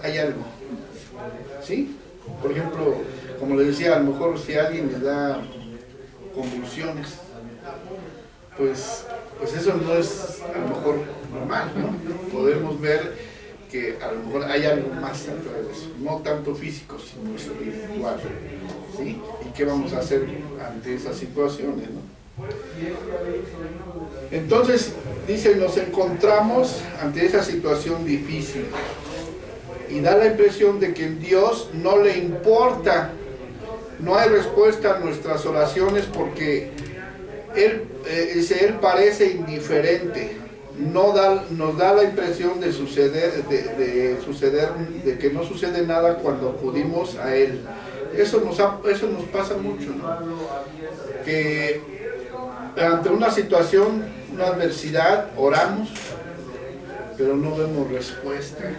hay algo, ¿sí? Por ejemplo, como les decía, a lo mejor si a alguien le da convulsiones, pues eso no es a lo mejor normal, ¿no? Podemos ver que a lo mejor hay algo más atrás de eso, no tanto físico, sino espiritual, ¿sí? ¿Y qué vamos a hacer ante esas situaciones, no? Entonces, dice, nos encontramos ante esa situación difícil y da la impresión de que Dios no le importa, no hay respuesta a nuestras oraciones porque Él parece indiferente, nos da la impresión de que no sucede nada cuando acudimos a Él. Eso nos pasa mucho, ¿no? Que ante una situación, una adversidad, oramos, pero no vemos respuesta,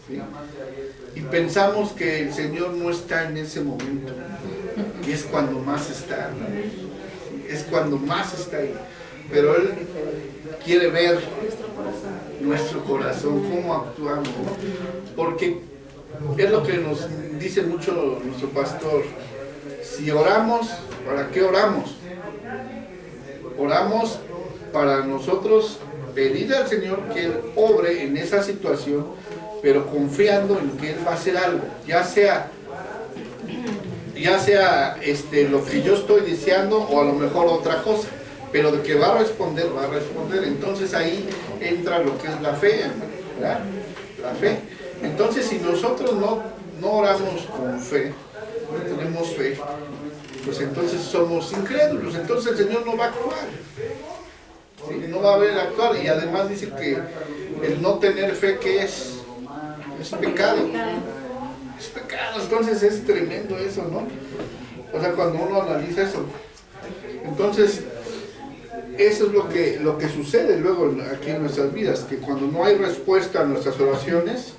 ¿sí? Y pensamos que el Señor no está en ese momento, y es cuando más está, ¿no? Es cuando más está ahí, pero Él quiere ver nuestro corazón, cómo actuamos, ¿no? Porque es lo que nos dice mucho nuestro pastor: si oramos, ¿para qué oramos? Oramos para nosotros pedirle al Señor que Él obre en esa situación, pero confiando en que Él va a hacer algo, ya sea lo que yo estoy deseando o a lo mejor otra cosa, pero de que va a responder, va a responder. Entonces ahí entra lo que es la fe, ¿verdad? La fe. Entonces si nosotros no oramos con fe, no tenemos fe, pues entonces somos incrédulos, entonces el Señor no va a actuar, ¿sí? No va a haber actuar. Y además dice que el no tener fe, ¿qué es? Es pecado. Es pecado, entonces es tremendo eso, ¿no? O sea, cuando uno analiza eso, entonces eso es lo que sucede luego aquí en nuestras vidas, que cuando no hay respuesta a nuestras oraciones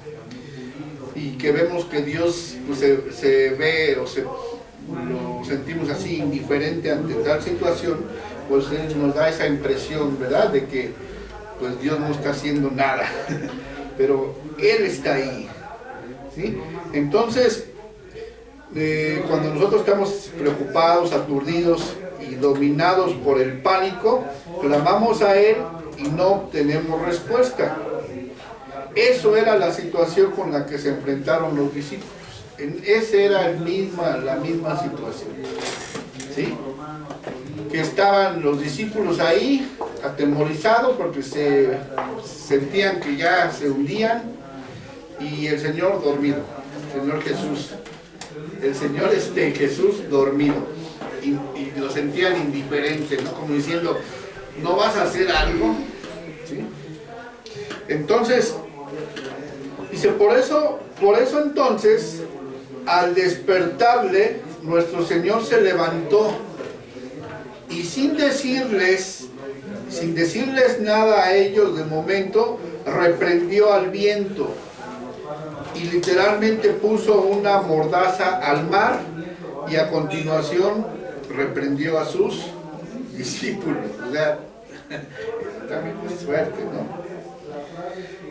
y que vemos que Dios pues, se ve o lo sentimos así indiferente ante tal situación, pues nos da esa impresión, ¿verdad?, de que pues Dios no está haciendo nada, pero Él está ahí, ¿sí? Entonces, cuando nosotros estamos preocupados, aturdidos y dominados por el pánico, clamamos a Él y no obtenemos respuesta. Eso era la situación con la que se enfrentaron los discípulos. Esa era la misma situación, ¿sí? Que estaban los discípulos ahí, atemorizados porque se sentían que ya se hundían, y el Señor dormido, el Señor Jesús dormido, y lo sentían indiferente, ¿no? Como diciendo, ¿no vas a hacer algo? ¿Sí? Entonces, dice, por eso entonces, al despertarle, nuestro Señor se levantó y sin decirles nada a ellos de momento, reprendió al viento y literalmente puso una mordaza al mar, y a continuación reprendió a sus discípulos. O sea, también es fuerte, ¿no?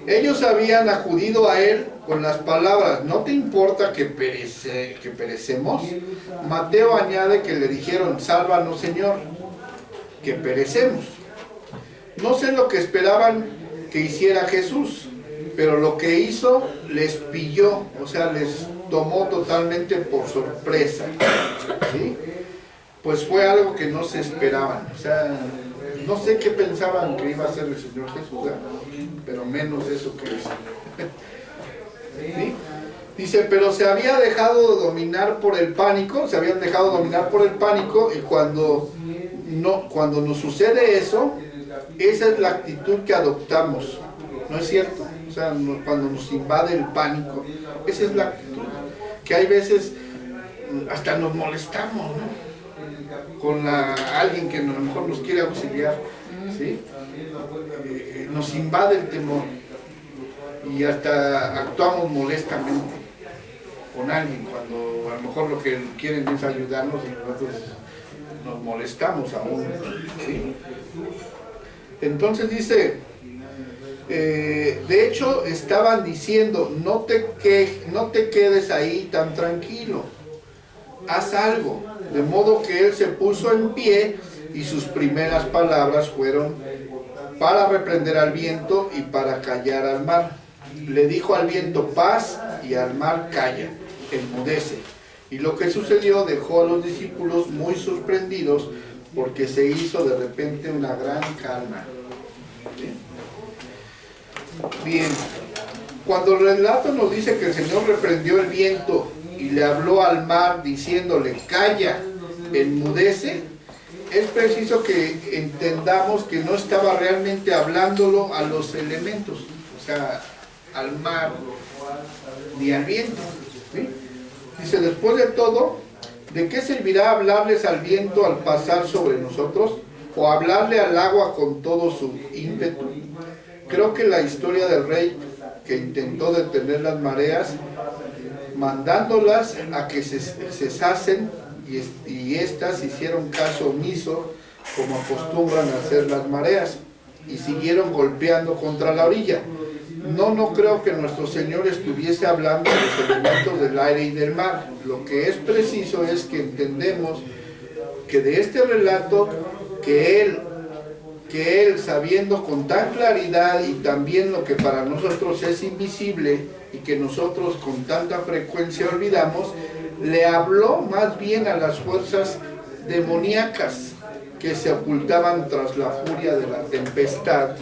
Ellos habían acudido a Él con las palabras, ¿no te importa que perecemos? Mateo añade que le dijeron, sálvanos Señor, que perecemos. No sé lo que esperaban que hiciera Jesús, pero lo que hizo les pilló, o sea, les tomó totalmente por sorpresa, ¿sí? Pues fue algo que no se esperaban, o sea, no sé qué pensaban que iba a hacer el Señor Jesús, ¿verdad? Pero menos eso que hizo. ¿Sí? Dice, pero se había dejado dominar por el pánico, y cuando nos sucede eso, esa es la actitud que adoptamos, ¿no es cierto? O sea, cuando nos invade el pánico, esa es la actitud, que hay veces hasta nos molestamos, ¿no? Con alguien que a lo mejor nos quiere auxiliar, ¿sí? Nos invade el temor y hasta actuamos molestamente con alguien cuando a lo mejor lo que quieren es ayudarnos y nosotros nos molestamos aún, ¿sí? Entonces dice, De hecho, estaban diciendo, no te quedes ahí tan tranquilo, haz algo. De modo que él se puso en pie y sus primeras palabras fueron para reprender al viento y para callar al mar. Le dijo al viento, paz, y al mar, calla, enmudece. Y lo que sucedió dejó a los discípulos muy sorprendidos, porque se hizo de repente una gran calma. Bien, cuando el relato nos dice que el Señor reprendió el viento y le habló al mar diciéndole, calla, enmudece, es preciso que entendamos que no estaba realmente hablándolo a los elementos, o sea, al mar ni al viento, ¿sí? Dice, después de todo, ¿de qué servirá hablarles al viento al pasar sobre nosotros? ¿O hablarle al agua con todo su ímpetu? Creo que la historia del rey que intentó detener las mareas, mandándolas a que se cesasen, y éstas hicieron caso omiso, como acostumbran a hacer las mareas, y siguieron golpeando contra la orilla. No creo que nuestro Señor estuviese hablando de los elementos del aire y del mar. Lo que es preciso es que entendemos que de este relato, que Él, sabiendo con tan claridad y también lo que para nosotros es invisible y que nosotros con tanta frecuencia olvidamos, le habló más bien a las fuerzas demoníacas que se ocultaban tras la furia de la tempestad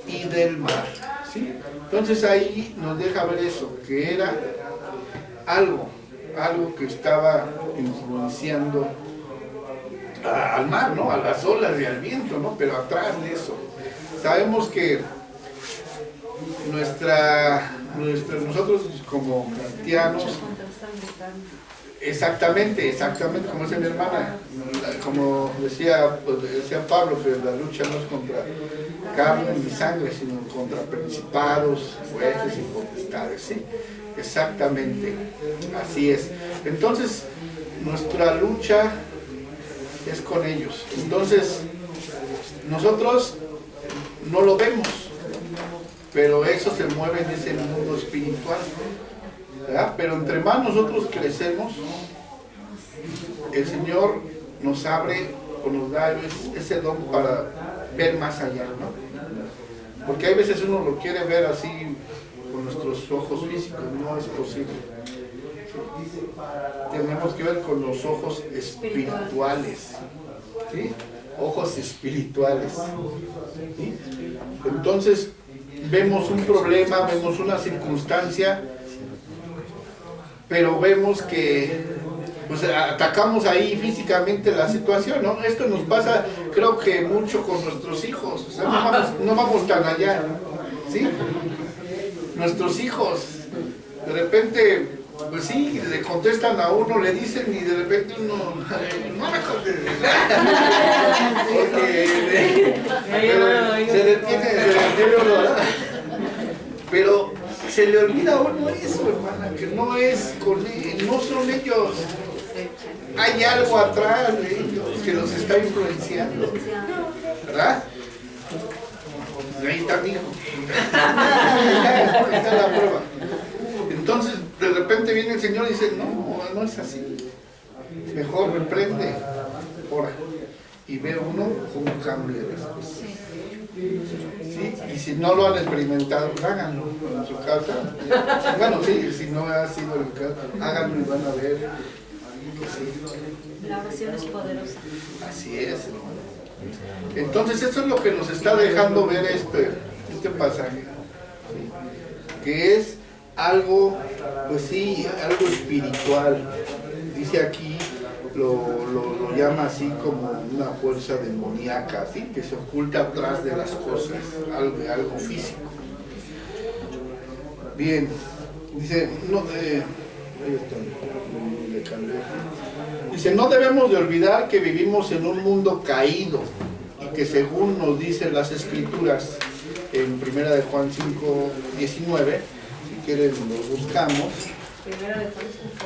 y del mar, ¿sí? Entonces ahí nos deja ver eso, que era algo que estaba influenciando al mar, ¿no? A las olas y al viento, ¿no? Pero atrás de eso, sabemos que nosotros como cristianos, exactamente, como dice mi hermana, como decía Pablo, que la lucha no es contra carne ni sangre, sino contra principados, jueces y potestades, ¿sí? Exactamente, así es. Entonces, nuestra lucha es con ellos. Entonces, nosotros no lo vemos, pero eso se mueve en ese mundo espiritual, ¿verdad? Pero entre más nosotros crecemos, el Señor nos abre o nos da ese don para ver más allá, ¿no? Porque hay veces uno lo quiere ver así con nuestros ojos físicos, no es posible. Tenemos que ver con los ojos espirituales, ¿sí? Ojos espirituales, ¿sí? Entonces vemos un problema, vemos una circunstancia, pero vemos que pues atacamos ahí físicamente la situación, ¿no? Esto nos pasa, creo que mucho con nuestros hijos, o sea, no vamos tan allá, ¿sí? Nuestros hijos, de repente, pues sí, le contestan a uno, le dicen, y de repente uno, no me contestes, porque se detiene uno, ¿verdad? Pero se le olvida a uno eso, hermana, que no es no son ellos, hay algo atrás de ellos que los está influenciando, ¿verdad? Ahí está mi hijo. Ahí está la prueba. Entonces, de repente viene el Señor y dice, no es así. Mejor reprende, ora. Y ve uno cómo cambia las cosas. ¿Sí? Y si no lo han experimentado, háganlo en su casa. Bueno, sí, si no ha sido el caso, háganlo y van a ver que sí. La oración es poderosa. Así es, hermano. Entonces eso es lo que nos está dejando ver este pasaje, ¿sí? Que es algo, pues sí, algo espiritual. Dice aquí, lo llama así como una fuerza demoníaca, ¿sí? Que se oculta atrás de las cosas, algo físico. Bien, dice, dice, no debemos de olvidar que vivimos en un mundo caído y que según nos dicen las Escrituras en 1 de Juan 5:19, si quieren lo buscamos.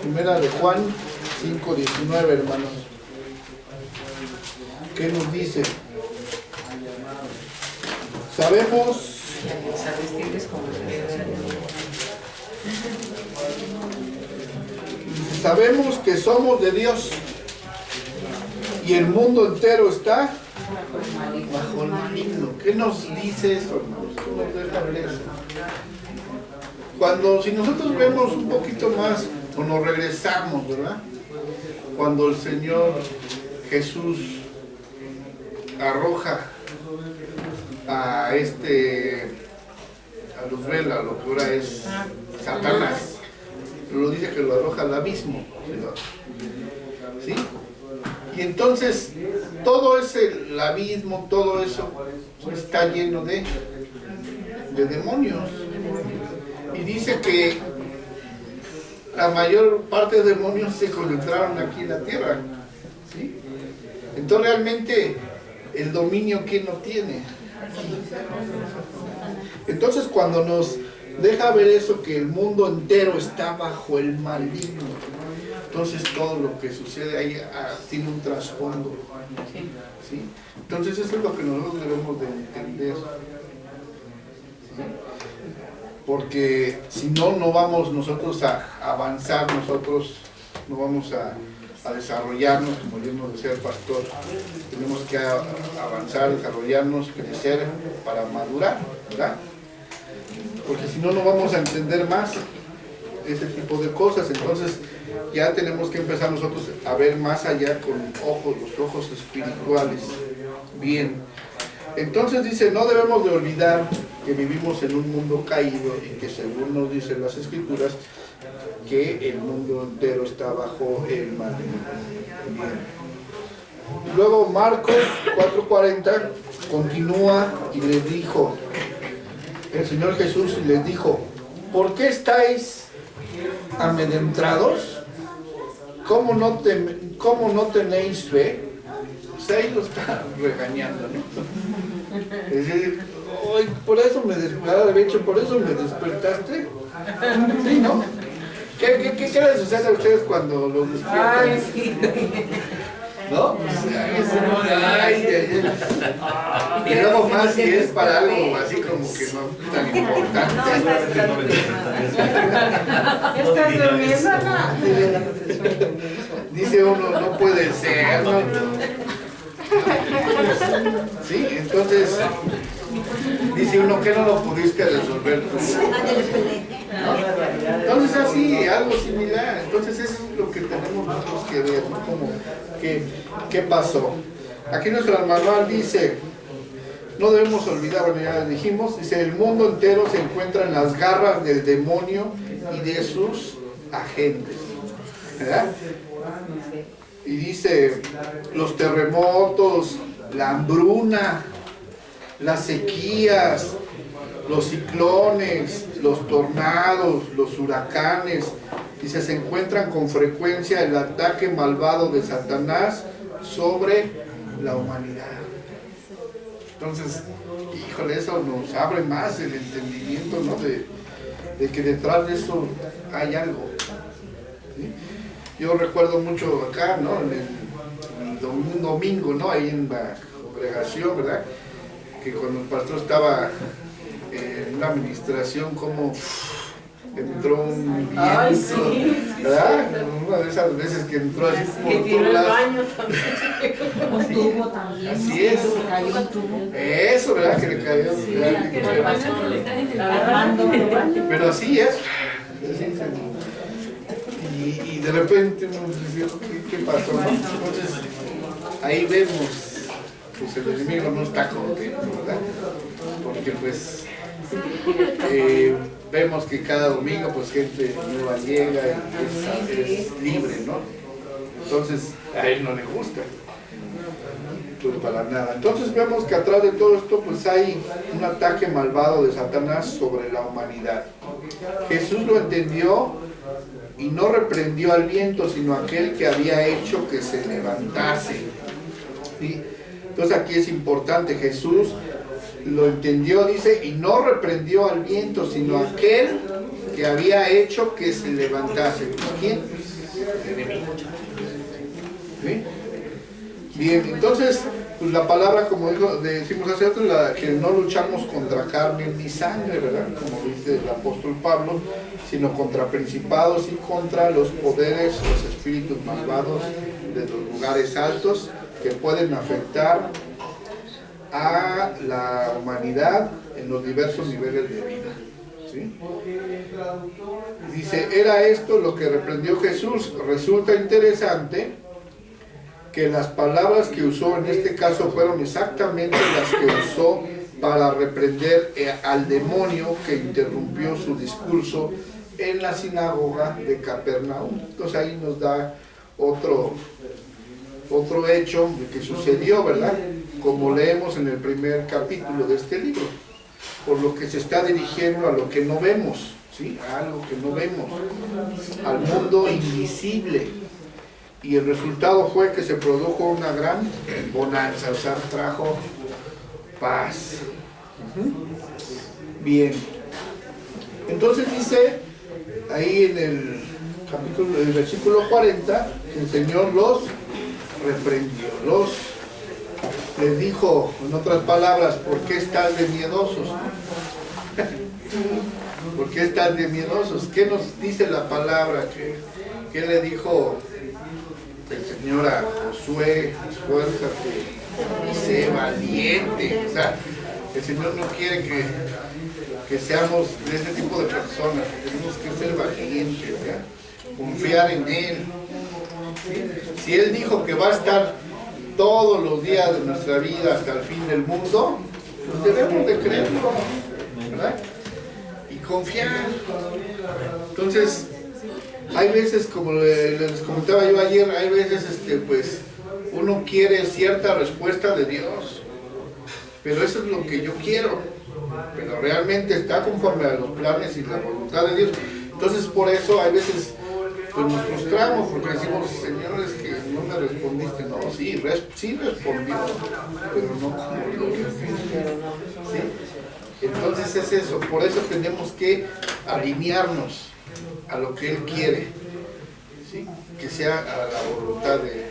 1 de Juan 5:19, hermanos. ¿Qué nos dice? Sabemos a vestirles como sabemos que somos de Dios y el mundo entero está bajo el maligno. ¿Qué nos dice eso, hermanos? ¿Qué nos deja ver eso? Cuando, si nosotros vemos un poquito más, o nos regresamos, ¿verdad? Cuando el Señor Jesús arroja a Luzbel, a lo que ahora es Satanás, lo dice que lo arroja al abismo, ¿sí? Y entonces todo el abismo, todo eso está lleno de demonios. Y dice que la mayor parte de demonios se concentraron aquí en la tierra, ¿sí? Entonces realmente el dominio, ¿quién no tiene? Entonces cuando nos deja ver eso, que el mundo entero está bajo el maligno, entonces todo lo que sucede ahí tiene un trasfondo, ¿sí? Entonces eso es lo que nosotros debemos de entender, ¿sí? Porque si no, no vamos nosotros a avanzar, nosotros no vamos a desarrollarnos, como yo nos decía el pastor. Tenemos que avanzar, desarrollarnos, crecer para madurar, ¿verdad? Porque si no, no vamos a entender más ese tipo de cosas. Entonces ya tenemos que empezar nosotros a ver más allá con los ojos espirituales. Bien. Entonces dice, no debemos de olvidar que vivimos en un mundo caído y que según nos dicen las Escrituras, que el mundo entero está bajo el maligno. Luego Marcos 4:40 continúa y les dijo, el Señor Jesús les dijo, ¿por qué estáis amedrentados? ¿Cómo no tenéis fe? Pues ahí lo está regañando, ¿no? Es decir, por eso me despertaste. ¿Sí, no? ¿Qué les sucede a ustedes cuando los despiertan? Ay, sí. ¿No? Pues, y luego más si es para algo así como que no tan importante. ¿Estás durmiendo? Dice uno, no puede ser, ¿no? Sí, entonces dice uno que no lo pudiste resolver tú, ¿no? Entonces así, algo similar. Entonces eso es lo que tenemos nosotros que ver, ¿no? Como ¿qué pasó? Aquí nuestro manual dice, no debemos olvidar, bueno ya dijimos, dice, el mundo entero se encuentra en las garras del demonio y de sus agentes, ¿verdad? Y dice, los terremotos, la hambruna, las sequías, los ciclones, los tornados, los huracanes, dice, se encuentran con frecuencia el ataque malvado de Satanás sobre la humanidad. Entonces, híjole, eso nos abre más el entendimiento, ¿no? De que detrás de eso hay algo, ¿sí? Yo recuerdo mucho acá, ¿no? Un domingo, ¿no? Ahí en la congregación, ¿verdad? Que cuando el pastor estaba en una administración, como entró un viento, ay, sí, ¿verdad? Una de esas veces que entró así que por tiró todos el lados. baño Un tubo también. Así es. Se cayó un tubo. Eso, ¿verdad? Que le cayó. Sí, ¿verdad? que le pasó agarrando el baño. Pero así es. Y de repente uno dice, ¿qué pasó? Entonces, ahí vemos, pues el enemigo no está contento, ¿verdad? Porque pues vemos que cada domingo pues gente nueva llega y es libre, ¿no? Entonces a él no le gusta, pues para nada. Entonces vemos que atrás de todo esto pues hay un ataque malvado de Satanás sobre la humanidad. Jesús lo entendió y no reprendió al viento, sino aquel que había hecho que se levantase. ¿Sí? Entonces aquí es importante, Jesús lo entendió, dice, y no reprendió al viento, sino aquel que había hecho que se levantase. ¿Quién? El enemigo. ¿Sí? Bien, entonces pues la palabra, como decimos hace rato, que no luchamos contra carne ni sangre, ¿verdad? Como dice el apóstol Pablo, sino contra principados y contra los poderes, los espíritus malvados de los lugares altos que pueden afectar a la humanidad en los diversos niveles de vida. ¿Sí? Dice, era esto lo que reprendió Jesús. Resulta interesante que las palabras que usó en este caso fueron exactamente las que usó para reprender al demonio que interrumpió su discurso en la sinagoga de Capernaum. Entonces ahí nos da otro hecho que sucedió, ¿verdad? Como leemos en el primer capítulo de este libro, por lo que se está dirigiendo a lo que no vemos, ¿sí? A algo que no vemos, al mundo invisible. Y el resultado fue que se produjo una gran bonanza, o sea, trajo paz. Bien. Entonces dice ahí en el versículo 40, que el Señor los reprendió, les dijo, en otras palabras, ¿por qué estás de miedosos? ¿Por qué estás de miedosos? ¿Qué nos dice la palabra? ¿Qué le dijo el Señor a Josué? Esfuérzate y sé valiente. O sea, el Señor no quiere que seamos de ese tipo de personas. Tenemos que ser valientes, ¿ya? Confiar en Él. ¿Sí? Si Él dijo que va a estar todos los días de nuestra vida hasta el fin del mundo, pues debemos de creerlo, ¿verdad? Y confiar. Entonces, hay veces, como les comentaba yo ayer, hay veces pues uno quiere cierta respuesta de Dios, pero eso es lo que yo quiero, pero realmente está conforme a los planes y la voluntad de Dios. Entonces por eso hay veces pues nos frustramos porque decimos, Señor, es que no me respondiste. No, sí respondió, pero no como yo quisiera. ¿Sí? Entonces es eso, por eso tenemos que alinearnos a lo que Él quiere, ¿sí? Que sea a la voluntad de Él.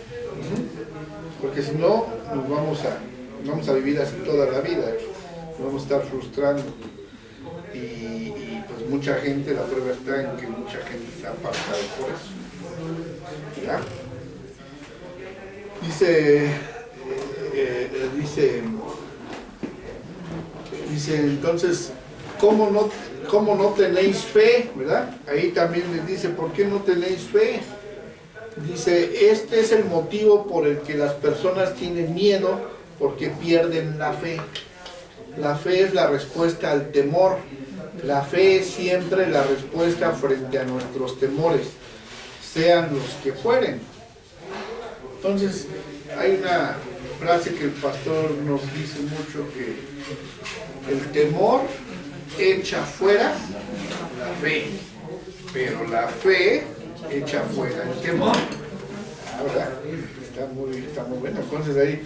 Porque si no, nos vamos a vivir así toda la vida, nos vamos a estar frustrando. Y pues mucha gente, la prueba está en que mucha gente se ha apartado por eso. ¿Ya? Dice entonces, ¿cómo no tenéis fe? ¿Verdad? Ahí también les dice, ¿por qué no tenéis fe? Dice, este es el motivo por el que las personas tienen miedo, porque pierden la fe. La fe es la respuesta al temor. La fe es siempre la respuesta frente a nuestros temores, sean los que fueren. Entonces, hay una frase que el pastor nos dice mucho, que el temor echa fuera la fe, pero la fe echa fuera el temor. Ahora, está muy bueno. Entonces ahí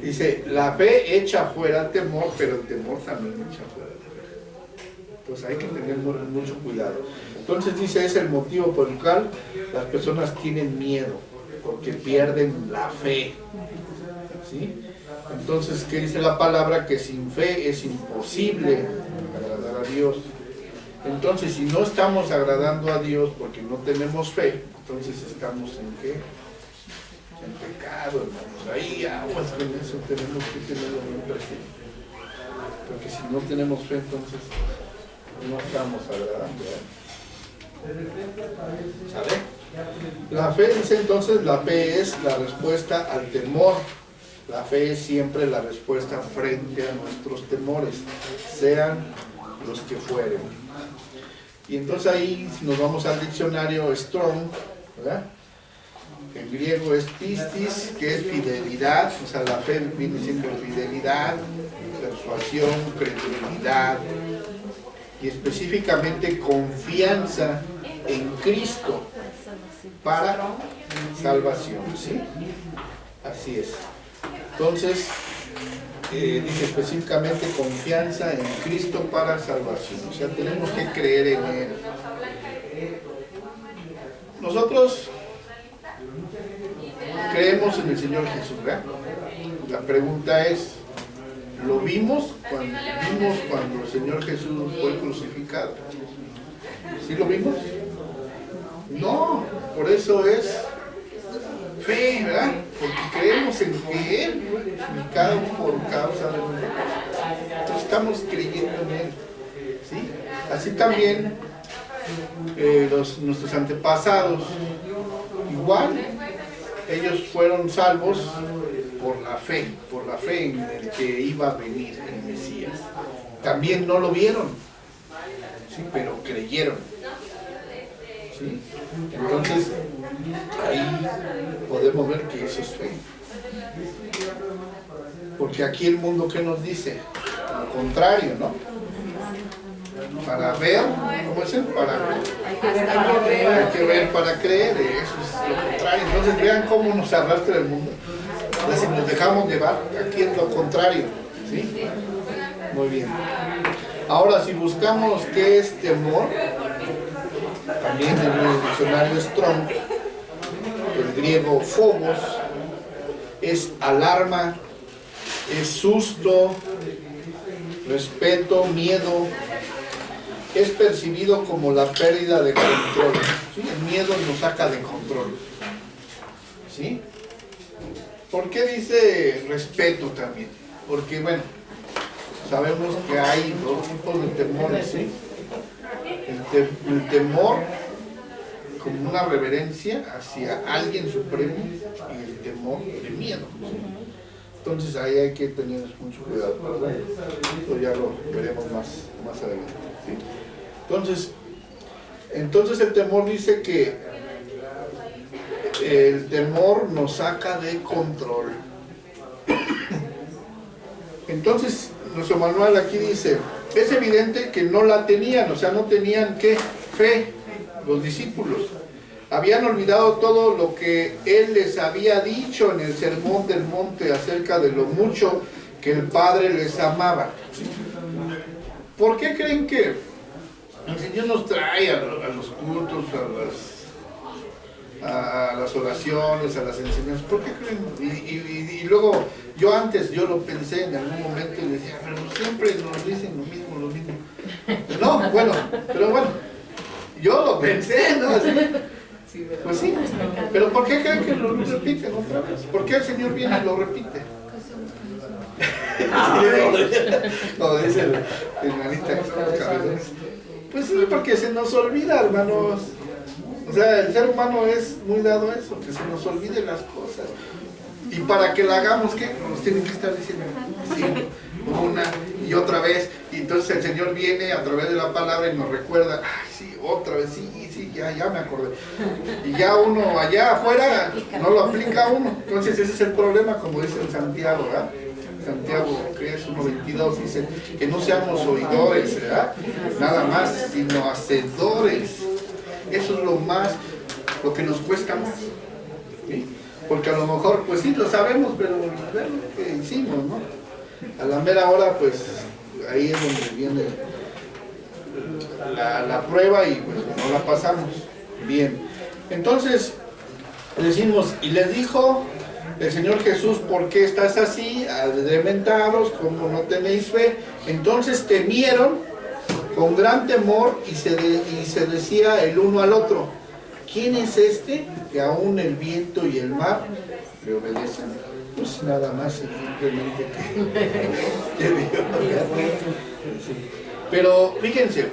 dice, la fe echa fuera el temor, pero el temor también echa fuera la fe. Entonces hay que tener mucho cuidado. Entonces dice, es el motivo por el cual las personas tienen miedo, porque pierden la fe. ¿Sí? Entonces, ¿qué dice la palabra? Que sin fe es imposible agradar a Dios. Entonces, si no estamos agradando a Dios porque no tenemos fe, entonces estamos en ¿qué? En pecado, hermanos. Ahí aguas con eso, tenemos que tenerlo muy presente. Porque si no tenemos fe, entonces no estamos agradando. ¿Sale? La fe, dice entonces, la fe es la respuesta al temor. La fe es siempre la respuesta frente a nuestros temores, sean los que fueren. Y entonces ahí, si nos vamos al diccionario Strong, ¿verdad? En griego es pistis, que es fidelidad, o sea, la fe viene siendo fidelidad, persuasión, credibilidad, y específicamente confianza en Cristo para salvación, ¿sí? Así es. Entonces, dice específicamente confianza en Cristo para salvación, o sea, tenemos que creer en Él. Nosotros creemos en el Señor Jesús, ¿verdad? la pregunta es, ¿lo vimos cuando el Señor Jesús fue crucificado? ¿Sí lo vimos? No, por eso es fe, ¿verdad? Porque creemos en que Él fue crucificado por causa de nosotros. Entonces estamos creyendo en Él, ¿sí? Así también nuestros antepasados, igual, ellos fueron salvos por la fe en el que iba a venir el Mesías. También no lo vieron, ¿sí? Pero creyeron, ¿sí? Entonces, ahí podemos ver que eso es fe. Porque aquí el mundo, ¿qué nos dice? Lo contrario, ¿no? Para ver, ¿cómo es? Hay que ver para creer, eso es lo contrario. Entonces vean cómo nos arrastra el mundo. Entonces, si nos dejamos llevar, aquí es lo contrario, ¿sí? Muy bien. Ahora, si buscamos qué es temor, también en el diccionario Strong, el griego phobos, es alarma, es susto, respeto, miedo, es percibido como la pérdida de control, ¿sí? El miedo nos saca de control, ¿sí? ¿Por qué dice respeto también? Porque, bueno, sabemos que hay dos tipos de temores, ¿sí? El temor como una reverencia hacia alguien supremo y el temor de miedo, ¿sí? Entonces ahí hay que tener mucho cuidado, ¿verdad? Esto ya lo veremos más adelante, ¿sí? Entonces el temor dice que el temor nos saca de control. Entonces nuestro manual aquí dice, es evidente que no la tenían, o sea, no tenían ¿qué? Fe, los discípulos. Habían olvidado todo lo que Él les había dicho en el Sermón del Monte acerca de lo mucho que el Padre les amaba. ¿Por qué creen que el Señor nos trae a los cultos, a las oraciones, a las enseñanzas? ¿Por qué creen? Y luego, yo lo pensé en algún momento y decía, pero siempre nos dicen lo mismo. No, bueno, pero bueno, yo lo pensé, ¿no? Así, pues sí, pero ¿por qué creen que lo repiten otra vez? ¿Por qué el Señor viene y lo repite? Como dice el hermanita, pues sí, porque se nos olvida, hermanos. O sea, el ser humano es muy dado a eso, que se nos olviden las cosas. Y para que la hagamos, ¿qué? Nos tienen que estar diciendo sí, una y otra vez. Y entonces el Señor viene a través de la palabra y nos recuerda, ay, sí, otra vez, sí, ya me acordé. Y ya uno allá afuera no lo aplica uno. Entonces ese es el problema, como dice en Santiago, ¿verdad? Santiago, que es 1:22, dice que no seamos oidores, ¿verdad? Nada más, sino hacedores. Eso es lo que nos cuesta más, ¿sí? Porque a lo mejor, pues sí, lo sabemos, pero ver lo que hicimos, ¿no? A la mera hora, pues, ahí es donde viene la prueba y pues no la pasamos bien. Entonces, decimos, y les dijo el Señor Jesús, ¿por qué estás así, amedrentados, como no tenéis fe? Entonces temieron con gran temor y se decía el uno al otro, ¿quién es este que aún el viento y el mar le obedecen? Pues nada más simplemente que Dios. Sí. Pero fíjense,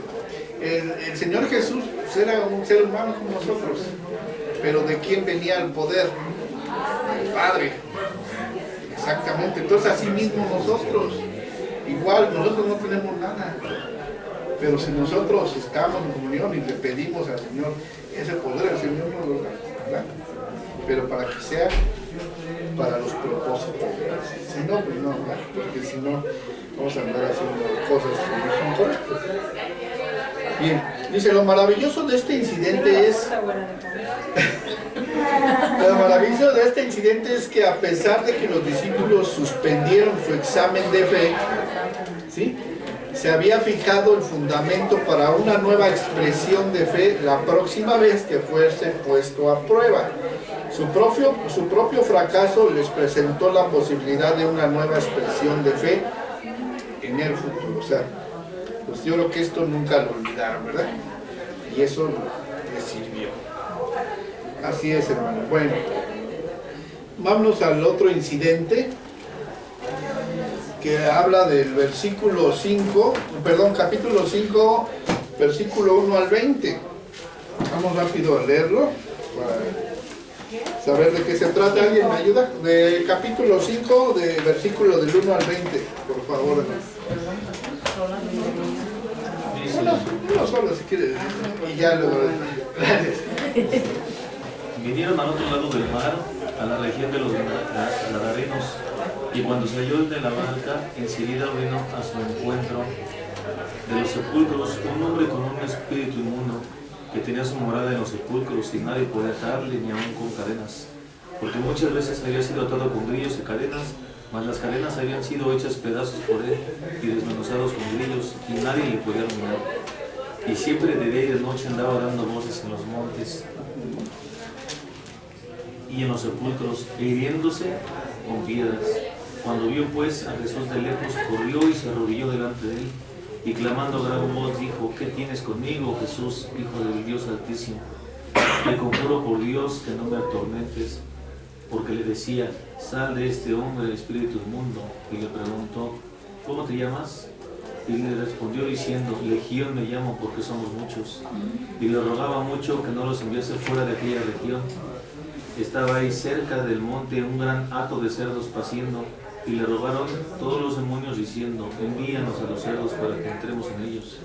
el Señor Jesús era un ser humano como nosotros, pero ¿de quién venía el poder? Del Padre. Exactamente. Entonces así mismo nosotros, igual nosotros no tenemos nada. Pero si nosotros estamos en comunión y le pedimos al Señor ese poder, el Señor nos lo da, ¿verdad? Pero para que sea para los propósitos. Si no, pues no, ¿verdad? Porque si no, vamos a andar haciendo cosas que no son correctas. Bien, dice, lo maravilloso de este incidente es... Lo maravilloso de este incidente es que a pesar de que los discípulos suspendieron su examen de fe, ¿sí?, se había fijado el fundamento para una nueva expresión de fe la próxima vez que fuese puesto a prueba. Su propio fracaso les presentó la posibilidad de una nueva expresión de fe en el futuro. O sea, pues yo creo que esto nunca lo olvidaron, ¿verdad? Y eso les sirvió. Así es, hermano. Bueno, vámonos al otro incidente que habla del versículo 5, perdón, capítulo 5, versículo 1 al 20. Vamos rápido a leerlo para saber de qué se trata. ¿Alguien me ayuda? De capítulo 5, de versículo del 1 al 20, por favor. Uno solo si quiere. Y ya luego. Gracias. Vinieron al otro lado del mar, a la región de los Gadarenos, y cuando salió de la barca, enseguida vino a su encuentro de los sepulcros un hombre con un espíritu inmundo, que tenía su morada en los sepulcros, y nadie podía atarle ni aun con cadenas, porque muchas veces había sido atado con grillos y cadenas, mas las cadenas habían sido hechas pedazos por él, y desmenuzados con grillos, y nadie le podía dominar. Y siempre de día y de noche andaba dando voces en los montes y en los sepulcros, e hiriéndose con piedras. Cuando vio pues a Jesús de lejos, corrió y se arrodilló delante de él, y clamando a gran voz dijo: ¿Qué tienes conmigo, Jesús, Hijo del Dios Altísimo? Te conjuro por Dios que no me atormentes. Porque le decía: sal de este hombre, espíritu inmundo. Y le preguntó: ¿cómo te llamas? Y le respondió diciendo: Legión me llamo, porque somos muchos. Y le rogaba mucho que no los enviase fuera de aquella región. Estaba ahí cerca del monte un gran hato de cerdos paciendo, y le rogaron todos los demonios diciendo: envíanos a los cerdos para que entremos en ellos.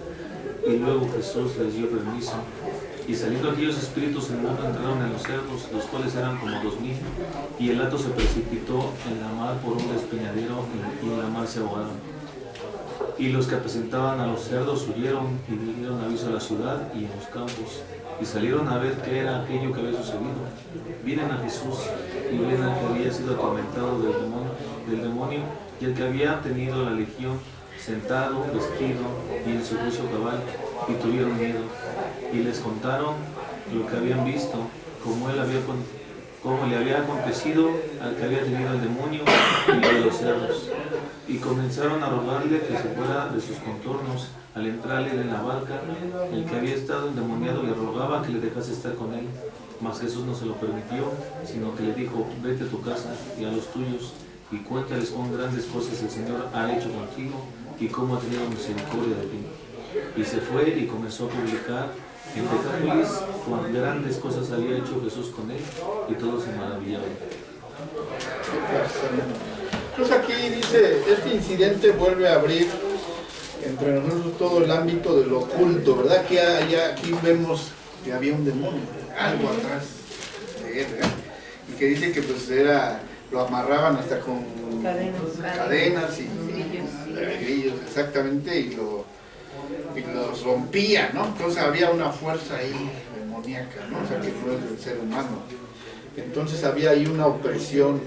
Y luego Jesús les dio permiso, y saliendo aquellos espíritus inmundos entraron en los cerdos, los cuales eran como 2000, y el hato se precipitó en la mar por un despeñadero, y en la mar se ahogaron. Y los que apacentaban a los cerdos huyeron y dieron aviso a la ciudad y en los campos, y salieron a ver qué era aquello que había sucedido. Vienen a Jesús y ven al que había sido atormentado del demonio y el que había tenido la legión, sentado, vestido y en su juicio cabal, y tuvieron miedo. Y les contaron lo que habían visto, cómo le había acontecido al que había tenido el demonio y lo de los cerdos. Y comenzaron a rogarle que se fuera de sus contornos. Al entrar él en la barca, el que había estado endemoniado le rogaba que le dejase estar con él. Mas Jesús no se lo permitió, sino que le dijo: vete a tu casa y a los tuyos, y cuéntales cuán grandes cosas el Señor ha hecho contigo, y cómo ha tenido misericordia de ti. Y se fue y comenzó a publicar en Decápolis cuán grandes cosas había hecho Jesús con él, y todos se maravillaban. Entonces aquí dice, este incidente vuelve a abrir entre nosotros todo el ámbito de lo oculto, ¿verdad? Que aquí vemos que había un demonio, algo atrás de él, ¿verdad? Y que dice que pues lo amarraban hasta con cadenas y grillos, exactamente, y los rompía, ¿no? Entonces había una fuerza ahí demoníaca, ¿no? O sea, que no es del ser humano. Entonces había ahí una opresión.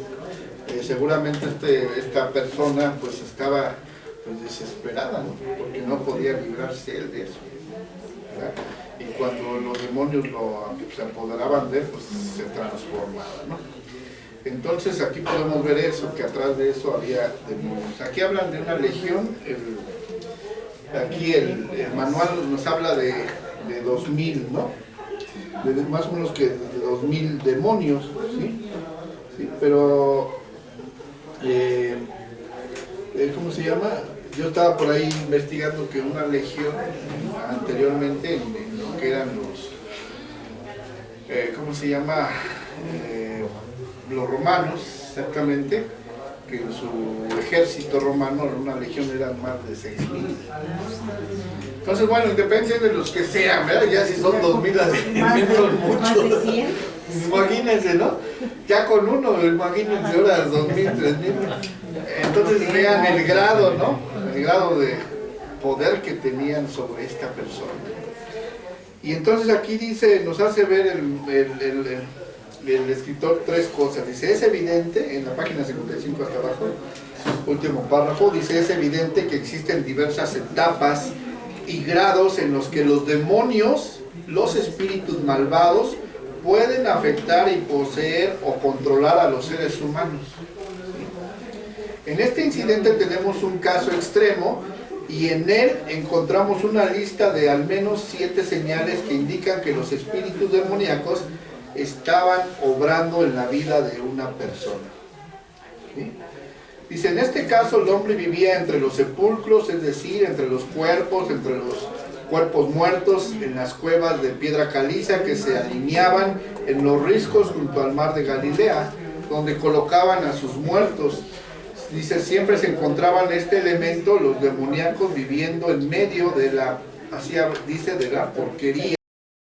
Seguramente esta persona pues estaba pues desesperada, ¿no? Porque no podía librarse él de eso, ¿verdad? Y cuando los demonios se apoderaban de él, pues se transformaba, ¿no? Entonces aquí podemos ver eso, que atrás de eso había demonios. Aquí hablan de una legión, aquí el manual nos habla de 2000, ¿no? De más o menos que de 2000 demonios, ¿sí? Sí, pero ¿cómo se llama? Yo estaba por ahí investigando que una legión anteriormente en lo que eran los ¿cómo se llama? Los romanos, exactamente, que en su ejército romano una legión eran más de 6.000. Entonces, bueno, depende de los que sean, ¿verdad? Ya si son 2.000, son muchos. Más de 100. Imagínense, ¿no? Ya con uno, imagínense ahora 2.000, 3.000. Entonces vean el grado, ¿no? El grado de poder que tenían sobre esta persona. Y entonces aquí dice, nos hace ver el escritor tres cosas. Dice, es evidente, en la página 55 hasta abajo, último párrafo, dice, es evidente que existen diversas etapas y grados en los que los demonios, los espíritus malvados, pueden afectar y poseer o controlar a los seres humanos. En este incidente tenemos un caso extremo y en él encontramos una lista de al menos 7 señales que indican que los espíritus demoníacos estaban obrando en la vida de una persona. ¿Sí? Dice, en este caso el hombre vivía entre los sepulcros, es decir, entre los cuerpos muertos, en las cuevas de piedra caliza que se alineaban en los riscos junto al mar de Galilea, donde colocaban a sus muertos. Dice, siempre se encontraban este elemento, los demoníacos viviendo en medio de la, así dice, de la porquería